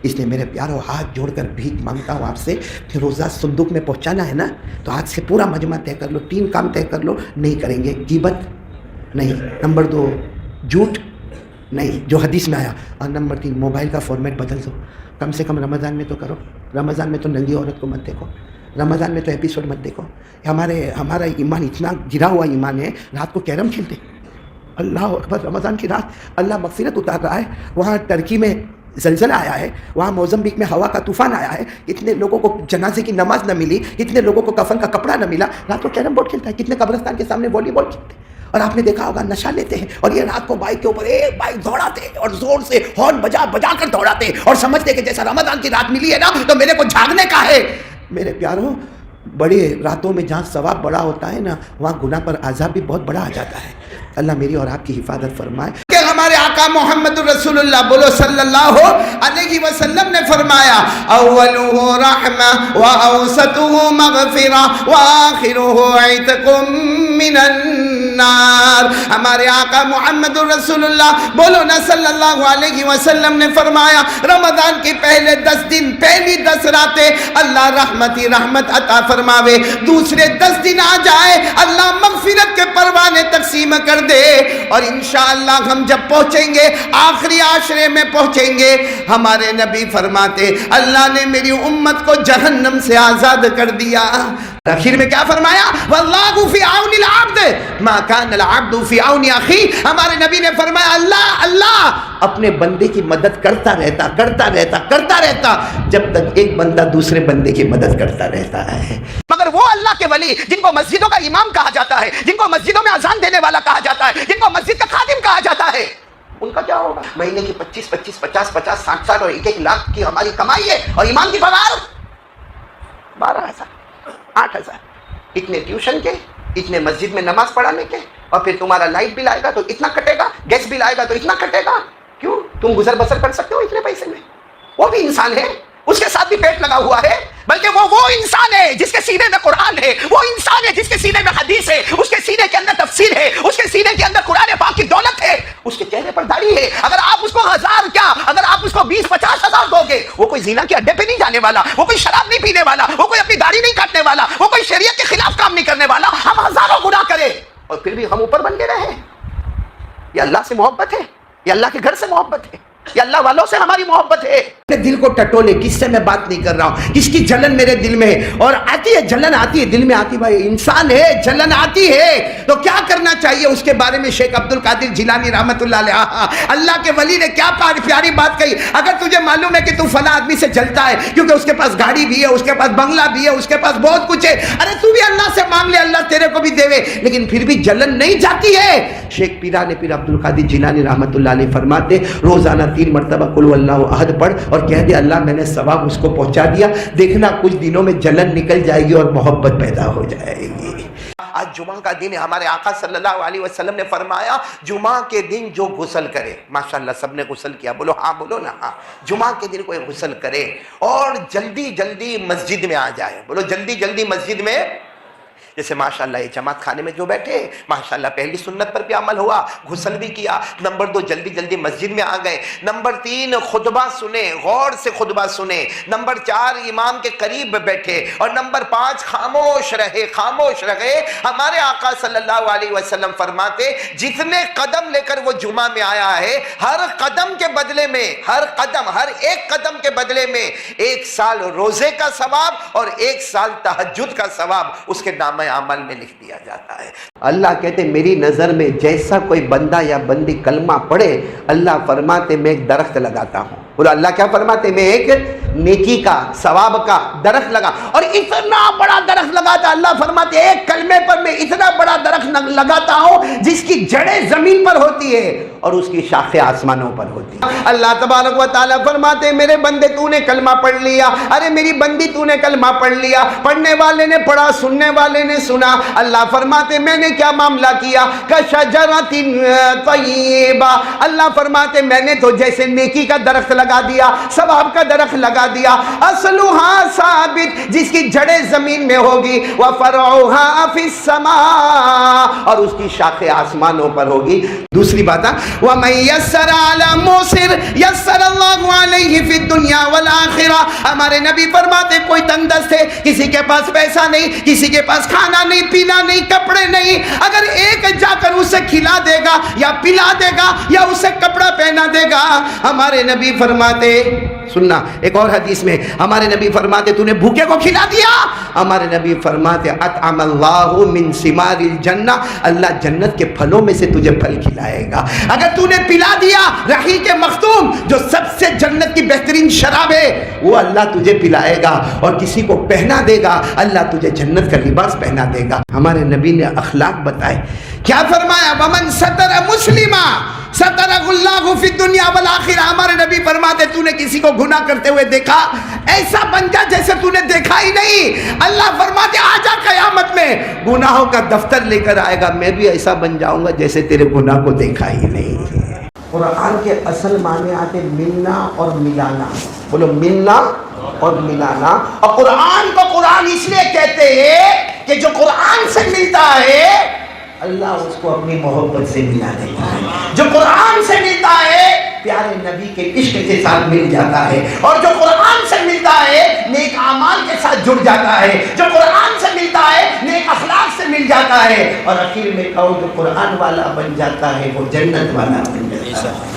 اس لیے میرے پیاروں ہاتھ جوڑ کر بھیک مانگتا ہوں آپ سے کہ روزہ صندوق میں پہنچانا ہے نا، تو آج سے پورا مجمع طے کر لو، 3 کام طے کر لو، نہیں کریں گے غیبت نہیں، نمبر 2 جھوٹ نہیں جو حدیث میں آیا، اور نمبر 3 موبائل کا فارمیٹ بدل دو، کم سے کم رمضان میں تو کرو، رمضان میں تو ننگی عورت کو مت دیکھو، رمضان میں تو ایپیسوڈ مت دیکھو۔ ہمارا ایمان اتنا گرا ہوا ایمان ہے، رات کو کیرم کھیلتے، اللہ اکبر، رمضان کی رات اللہ مغفرت اتار رہا ہے، وہاں ترکی میں زلزلہ آیا ہے، وہاں موزمبیک میں ہوا کا طوفان آیا ہے، کتنے لوگوں کو جنازے کی نماز نہ ملی، کتنے لوگوں کو کفن کا کپڑا نہ ملا، رات کو کیرم بورڈ کھیلتا ہے، کتنے قبرستان کے سامنے والی بال کھیلتے ہیں، اور آپ نے دیکھا ہوگا نشہ لیتے ہیں، اور یہ رات کو بائک کے اوپر ایک بائک دوڑاتے اور زور سے ہارن بجا بجا کر دوڑاتے اور سمجھتے کہ جیسا رمضان کی رات ملی ہے نا تو میرے کو جھاگنے کا ہے۔ میرے پیاروں، بڑے راتوں میں جہاں ثواب بڑا ہوتا ہے نا، وہاں گناہ پر عذاب بھی بہت بڑا آ جاتا ہے۔ اللہ میری اور آپ کی حفاظت فرمائے کہ ہمارے آقا محمد رسول اللہ بولو صلی اللہ علیہ وسلم نے فرمایا اولہ رحمہ واوسطہ مغفرہ وآخرہ عتق من النار۔ ہمارے آقا محمد رسول اللہ بولو نا صلی اللہ علیہ وسلم نے فرمایا رمضان کے پہلے 10 دن، پہلی 10 راتیں اللہ رحمت ہی رحمت عطا فرماوے، دوسرے 10 دن آ جائے اللہ مغفرت کے پروانے تقسیم کر دے، اور انشاءاللہ ہم جب پہنچیں گے آخری عاشرے میں پہنچیں گے، ہمارے نبی فرماتے اللہ نے میری امت کو جہنم سے آزاد کر دیا۔ آخر میں کیا فرمایا؟ واللہ فی عون العبد ما کان العبد فی عون اخی۔ ہمارے نبی نے فرمایا اللہ اپنے بندے کی مدد کرتا رہتا جب تک ایک بندہ دوسرے بندے کی مدد کرتا رہتا ہے۔ مگر وہ اللہ کے ولی جن کو مسجدوں کا امام کہا جاتا ہے، جن کو مسجدوں میں اذان دینے والا کہا جاتا ہے، جن کو مسجد کا خادم کہا جاتا ہے، ان کا کیا ہوگا؟ مہینے کی 25 50 60 اور 1 لاکھ کی ہماری کمائی ہے، اور امام کی پگار 12,000 8,000، اتنے ٹیوشن کے، اتنے مسجد میں نماز پڑھانے کے، اور پھر تمہارا لائٹ بل آئے گا تو اتنا کٹے گا، گیس بل آئے گا تو اتنا کٹے گا۔ کیوں؟ تم گزر بسر کر سکتے ہو اتنے پیسے میں؟ وہ بھی انسان ہے، اس کے ساتھ بھی پیٹ لگا ہوا ہے، بلکہ وہ انسان ہے جس کے سینے میں قرآن ہے، وہ انسان ہے جس کے سینے میں حدیث ہے، اس کے سینے کے اندر تفسیر ہے، اس کے سینے کے اندر قرآن پاک کی دولت ہے، اس کے چہرے پر داڑھی ہے۔ اگر آپ اس کو 1000 کیا، اگر آپ اس کو 20-50 ہزار دو گے، وہ کوئی زنا کے اڈے پہ نہیں جانے والا، وہ کوئی شراب نہیں پینے والا، وہ کوئی اپنی داڑھی نہیں کاٹنے والا، وہ کوئی شریعت کے خلاف کام نہیں کرنے والا۔ ہم ہزاروں گناہ کریں اور پھر بھی ہم اوپر بن کے رہے۔ یہ اللہ سے محبت ہے، یہ اللہ کے گھر سے محبت ہے، یہ اللہ والوں سے ہماری محبت ہے۔ میرے دل کو ٹٹولے، کس سے میں بات نہیں کر رہا ہوں، کس کی جلن میرے دل میں ہے، اور آتی ہے جلن، آتی ہے دل میں، آتی بھائی انسان ہے، جلن آتی ہے تو کیا کرنا چاہیے؟ اس کے بارے میں شیخ عبد القادر جیلانی رحمت اللہ علیہ اللہ کے ولی نے کیا پیاری بات کہی۔ اگر تجھے معلوم ہے کہ تو فلاں آدمی سے جلتا ہے کیونکہ اس کے پاس گاڑی بھی ہے، اس کے پاس بنگلہ بھی ہے، اس کے پاس بہت کچھ ہے، ارے تو بھی اللہ سے مانگ لے، اللہ تیرے کو بھی دے، لیکن پھر بھی جلن نہیں جاتی ہے۔ شیخ پیران پیر عبد القادر جیلانی رحمت اللہ علیہ فرماتے روزانہ 3 مرتبہ قل اللہ احد پڑھ اور کہہ دے اللہ میں نے ثواب اس کو پہنچا دیا، دیکھنا کچھ دنوں میں جلن نکل جائے گی اور محبت پیدا ہو جائے گی۔ آج جمعہ کا دن ہے، ہمارے آقا صلی اللہ علیہ وسلم نے فرمایا جمعہ کے دن جو غسل کرے، ماشاءاللہ سب نے غسل کیا، بولو ہاں، بولو نا ہاں، جمعہ کے دن کوئی غسل کرے اور جلدی جلدی مسجد میں آ جائے، بولو جلدی جلدی مسجد میں، جیسے ماشاءاللہ یہ جماعت خانے میں جو بیٹھے ماشاءاللہ پہلی سنت پر بھی عمل ہوا، غسل بھی کیا، نمبر 2 جلدی جلدی مسجد میں آ گئے، نمبر 3 خطبہ سنے، غور سے خطبہ سنے، نمبر 4 امام کے قریب بیٹھے، اور نمبر 5 خاموش رہے۔ ہمارے آقا صلی اللہ علیہ وسلم فرماتے جتنے قدم لے کر وہ جمعہ میں آیا ہے، ہر قدم کے بدلے میں، ہر ایک قدم کے بدلے میں 1 سال روزے کا ثواب اور 1 سال تہجد کا ثواب اس کے نام عمل میں لکھ دیا جاتا ہے۔ اللہ کہتے میری نظر میں جیسا کوئی بندہ یا بندی کلمہ پڑھے، اللہ فرماتے میں ایک درخت لگاتا ہوں۔ بولا اللہ کیا فرماتے؟ میں ایک نیکی کا ثواب کا درخت لگا، اور اتنا بڑا درخت لگاتا، اللہ فرماتے ایک کلمے پر میں اتنا بڑا درخت لگاتا ہوں جس کی جڑیں زمین پر ہوتی ہے اور اس کی شاخیں آسمانوں پر ہوتی ہے۔ اللہ تبارک و تعالیٰ فرماتے میرے بندے تو نے کلمہ پڑھ لیا، ارے میری بندی تو نے کلمہ پڑھ لیا، پڑھنے والے نے پڑھا، سننے والے نے سنا، اللہ فرماتے میں نے کیا معاملہ کیا؟ کشجرۃ طیبہ، اللہ فرماتے میں نے تو جیسے نیکی کا درخت لگا دیا، ثواب کا درخت لگا دیا، اصلھا ثابت، جس کی جڑیں زمین میں ہوگی، وفرعھا فی السماء، اور اس کی شاخیں آسمانوں پر ہوگی۔ دوسری بات وَمَن يَسَّرَ عَلَى مُوسِرٍ يَسَّرَ اللَّهُ عَلَيْهِ فِي الدُّنْيَا الآخرہ. ہمارے نبی فرماتے کوئی تنگ دست ہے, کسی کے پاس پیسہ نہیں, کسی کے پاس کھانا نہیں, پینا نہیں, کپڑے نہیں, اگر ایک جا کر اسے کھلا دے گا یا پلا دے گا یا اسے کپڑا پہنا دے گا, ہمارے نبی فرماتے, سننا ایک اور حدیث میں ہمارے نبی فرماتے تو نے بھوکے کو کھلا دیا, ہمارے نبی فرماتے اطعم اللہ من ثمار الجنہ, اللہ جنت کے پھلوں میں سے تجھے پھل کھلائے گا. اگر تو نے پلا دیا رحیق مختوم جو سب سے جنت کی بہترین شراب ہے وہ اللہ تجھے پلائے گا, اور کسی کو پہنا دے گا اللہ تجھے جنت کا لباس پہنا دے گا. ہمارے نبی نے اخلاق بتائے, کیا فرمایا, ومن ستر مسلمہ سترہ اللہ فی الدنیا والآخرہ. ہمارے نبی فرماتے تو نے کسی کو گناہ کرتے ہوئے دیکھا, ایسا بن جا جیسے تو نے دیکھا ہی نہیں. اللہ فرماتے آجا قیامت میں گناہوں کا دفتر لے کر آئے گا, میں بھی ایسا بن جاؤں گا جیسے تیرے گناہ کو دیکھا ہی نہیں. قرآن کے اصل معنی آتے ملنا اور ملانا, بولو ملنا اور ملانا. اور قرآن کو قرآن اس لیے کہتے ہیں کہ جو قرآن سے ملتا ہے اللہ اس کو اپنی محبت سے ملا دیتا ہے. جو قرآن سے ملتا ہے پیارے نبی کے عشق کے ساتھ مل جاتا ہے, اور جو قرآن سے ملتا ہے نیک اعمال کے ساتھ جڑ جاتا ہے, جو قرآن سے ملتا ہے نیک اخلاق سے مل جاتا ہے, اور آخر میں کہو جو قرآن والا بن جاتا ہے وہ جنت والا بن جاتا ہے.